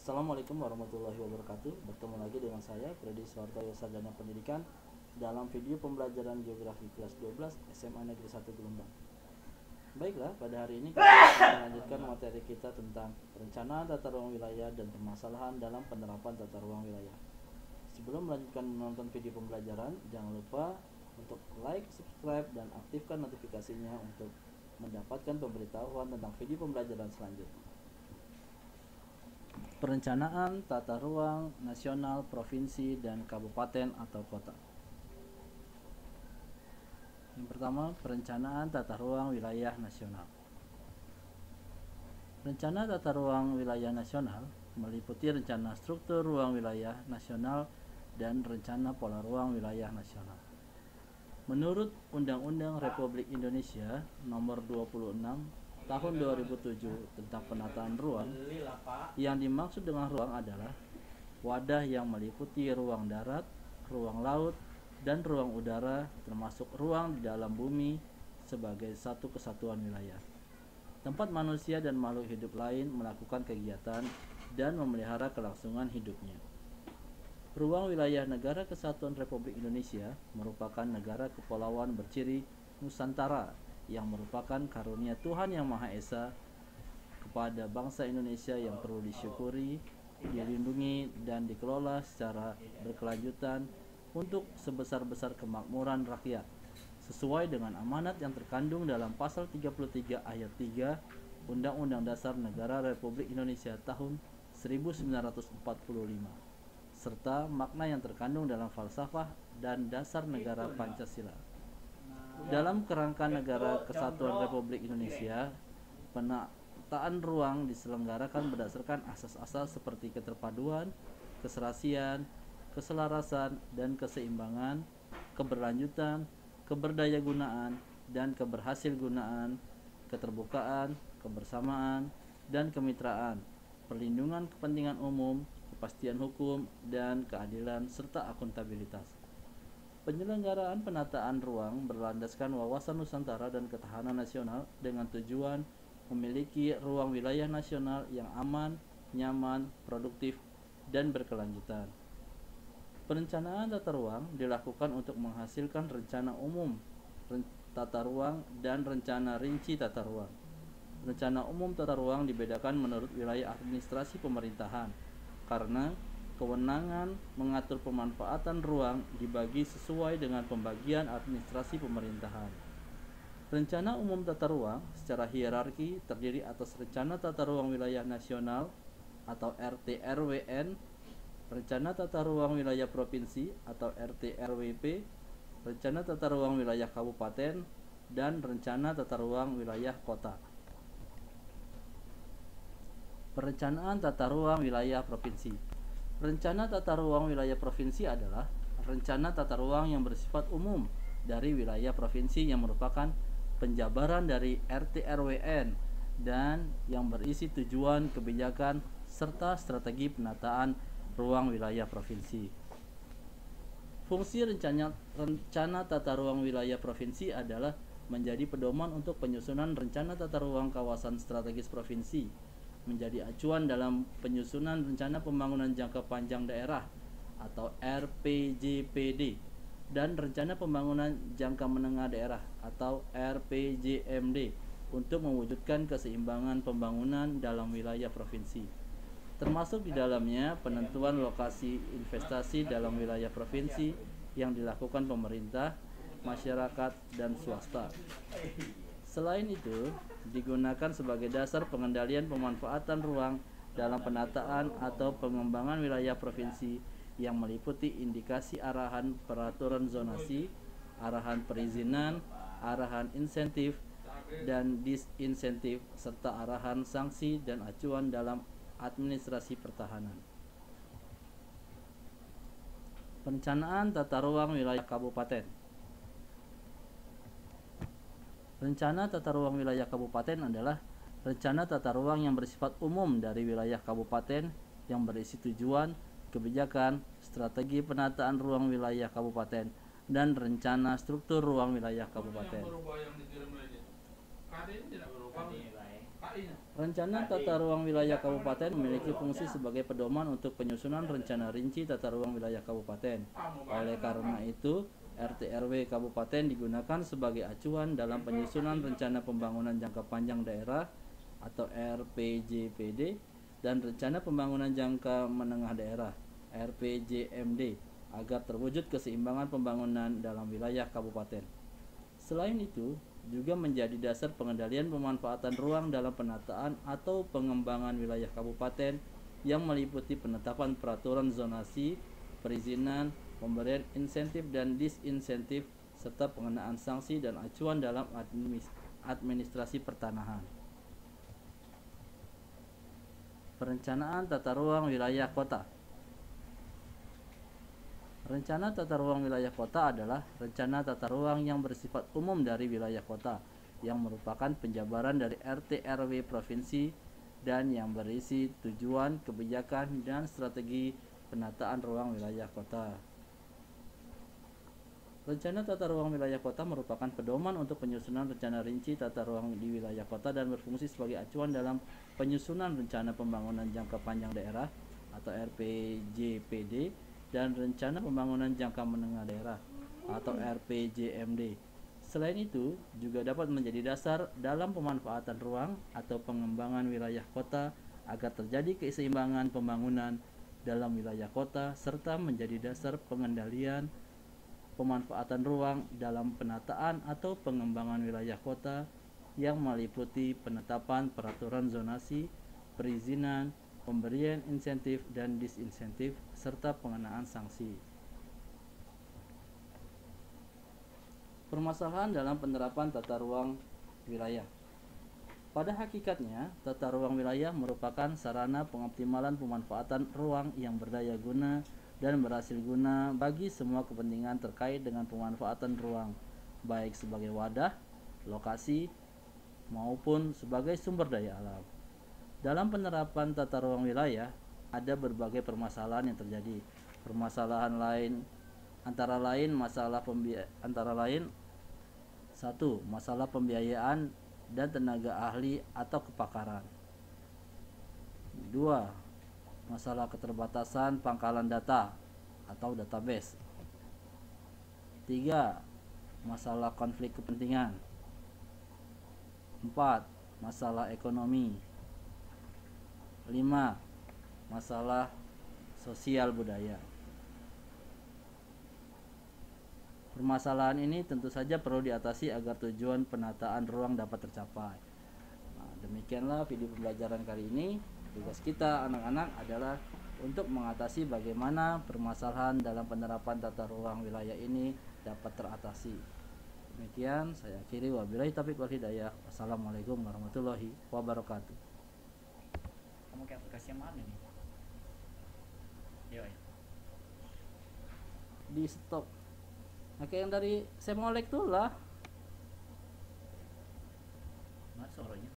Assalamualaikum warahmatullahi wabarakatuh. Bertemu lagi dengan saya, Freddy Suhartoyo, Sarjana Pendidikan, dalam video pembelajaran Geografi kelas 12 SMA Negeri 1 Gelombang. Baiklah, pada hari ini kita akan melanjutkan materi kita tentang perencanaan tata ruang wilayah dan permasalahan dalam penerapan tata ruang wilayah. Sebelum melanjutkan menonton video pembelajaran, jangan lupa untuk like, subscribe, dan aktifkan notifikasinya untuk mendapatkan pemberitahuan tentang video pembelajaran selanjutnya. Perencanaan tata ruang nasional, provinsi, dan kabupaten atau kota. Yang pertama, perencanaan tata ruang wilayah nasional. Rencana tata ruang wilayah nasional meliputi rencana struktur ruang wilayah nasional dan rencana pola ruang wilayah nasional. Menurut Undang-Undang Republik Indonesia Nomor 26 Tahun 2007 tentang penataan ruang, yang dimaksud dengan ruang adalah wadah yang meliputi ruang darat, ruang laut, dan ruang udara, termasuk ruang di dalam bumi sebagai satu kesatuan wilayah. Tempat manusia dan makhluk hidup lain melakukan kegiatan dan memelihara kelangsungan hidupnya. Ruang wilayah Negara Kesatuan Republik Indonesia merupakan negara kepulauan berciri Nusantara yang merupakan karunia Tuhan Yang Maha Esa kepada bangsa Indonesia yang perlu disyukuri, dilindungi, dan dikelola secara berkelanjutan untuk sebesar-besar kemakmuran rakyat, sesuai dengan amanat yang terkandung dalam pasal 33 ayat 3 Undang-Undang Dasar Negara Republik Indonesia tahun 1945, serta makna yang terkandung dalam falsafah dan dasar negara Pancasila. Dalam kerangka Negara Kesatuan Republik Indonesia, penataan ruang diselenggarakan berdasarkan asas-asas seperti keterpaduan, keserasian, keselarasan, dan keseimbangan, keberlanjutan, keberdayagunaan, dan keberhasilgunaan, keterbukaan, kebersamaan, dan kemitraan, perlindungan kepentingan umum, kepastian hukum, dan keadilan, serta akuntabilitas. Penyelenggaraan penataan ruang berlandaskan wawasan Nusantara dan ketahanan nasional dengan tujuan memiliki ruang wilayah nasional yang aman, nyaman, produktif, dan berkelanjutan. Perencanaan tata ruang dilakukan untuk menghasilkan rencana umum tata ruang dan rencana rinci tata ruang. Rencana umum tata ruang dibedakan menurut wilayah administrasi pemerintahan, karena kewenangan mengatur pemanfaatan ruang dibagi sesuai dengan pembagian administrasi pemerintahan. Rencana umum tata ruang secara hierarki terdiri atas rencana tata ruang wilayah nasional atau RT-RWN, rencana tata ruang wilayah provinsi atau RT-RWP, rencana tata ruang wilayah kabupaten, dan rencana tata ruang wilayah kota. Perencanaan tata ruang wilayah provinsi. Rencana tata ruang wilayah provinsi adalah rencana tata ruang yang bersifat umum dari wilayah provinsi yang merupakan penjabaran dari RT-RWN dan yang berisi tujuan, kebijakan, serta strategi penataan ruang wilayah provinsi. Fungsi rencana tata ruang wilayah provinsi adalah menjadi pedoman untuk penyusunan rencana tata ruang kawasan strategis provinsi, menjadi acuan dalam penyusunan rencana pembangunan jangka panjang daerah atau RPJPD dan rencana pembangunan jangka menengah daerah atau RPJMD untuk mewujudkan keseimbangan pembangunan dalam wilayah provinsi, termasuk di dalamnya penentuan lokasi investasi dalam wilayah provinsi yang dilakukan pemerintah, masyarakat, dan swasta. Selain itu, digunakan sebagai dasar pengendalian pemanfaatan ruang dalam penataan atau pengembangan wilayah provinsi yang meliputi indikasi arahan peraturan zonasi, arahan perizinan, arahan insentif dan disinsentif, serta arahan sanksi dan acuan dalam administrasi pertahanan. Perencanaan tata ruang wilayah kabupaten. Rencana tata ruang wilayah kabupaten adalah rencana tata ruang yang bersifat umum dari wilayah kabupaten yang berisi tujuan, kebijakan, strategi penataan ruang wilayah kabupaten, dan rencana struktur ruang wilayah kabupaten. Rencana tata ruang wilayah kabupaten memiliki fungsi sebagai pedoman untuk penyusunan rencana rinci tata ruang wilayah kabupaten. Oleh karena itu, RT/RW kabupaten digunakan sebagai acuan dalam penyusunan rencana pembangunan jangka panjang daerah atau RPJPD dan rencana pembangunan jangka menengah daerah RPJMD agar terwujud keseimbangan pembangunan dalam wilayah kabupaten. Selain itu, juga menjadi dasar pengendalian pemanfaatan ruang dalam penataan atau pengembangan wilayah kabupaten yang meliputi penetapan peraturan zonasi, perizinan, pemberian insentif dan disinsentif, serta pengenaan sanksi dan acuan dalam administrasi pertanahan. Perencanaan tata ruang wilayah kota. Rencana tata ruang wilayah kota adalah rencana tata ruang yang bersifat umum dari wilayah kota, yang merupakan penjabaran dari RT/RW provinsi dan yang berisi tujuan, kebijakan, dan strategi penataan ruang wilayah kota. Rencana tata ruang wilayah kota merupakan pedoman untuk penyusunan rencana rinci tata ruang di wilayah kota dan berfungsi sebagai acuan dalam penyusunan rencana pembangunan jangka panjang daerah atau RPJPD dan rencana pembangunan jangka menengah daerah atau RPJMD. Selain itu, juga dapat menjadi dasar dalam pemanfaatan ruang atau pengembangan wilayah kota agar terjadi keseimbangan pembangunan dalam wilayah kota serta menjadi dasar pengendalian pemanfaatan ruang dalam penataan atau pengembangan wilayah kota yang meliputi penetapan peraturan zonasi, perizinan, pemberian insentif dan disinsentif, serta pengenaan sanksi. Permasalahan dalam penerapan tata ruang wilayah. Pada hakikatnya, tata ruang wilayah merupakan sarana pengoptimalan pemanfaatan ruang yang berdaya guna dan berhasil guna bagi semua kepentingan terkait dengan pemanfaatan ruang, baik sebagai wadah, lokasi, maupun sebagai sumber daya alam. Dalam penerapan tata ruang wilayah, ada berbagai permasalahan yang terjadi. Permasalahan lain antara lain satu, masalah pembiayaan dan tenaga ahli atau kepakaran. 2. Masalah keterbatasan pangkalan data atau database. 3. Masalah konflik kepentingan. 4. Masalah ekonomi. 5. Masalah sosial budaya. Permasalahan ini tentu saja perlu diatasi agar tujuan penataan ruang dapat tercapai. Nah, demikianlah video pembelajaran kali ini. Tugas kita anak-anak adalah untuk mengatasi bagaimana permasalahan dalam penerapan tata ruang wilayah ini dapat teratasi. Demikian saya akhiri, wabillahi taufiq wal hidayah. Wassalamualaikum warahmatullahi wabarakatuh. Kamu kayak aplikasi yang mana nih? Ya. Di stop. Nah, kayak yang dari Semolek tuh lah. Mana suaranya?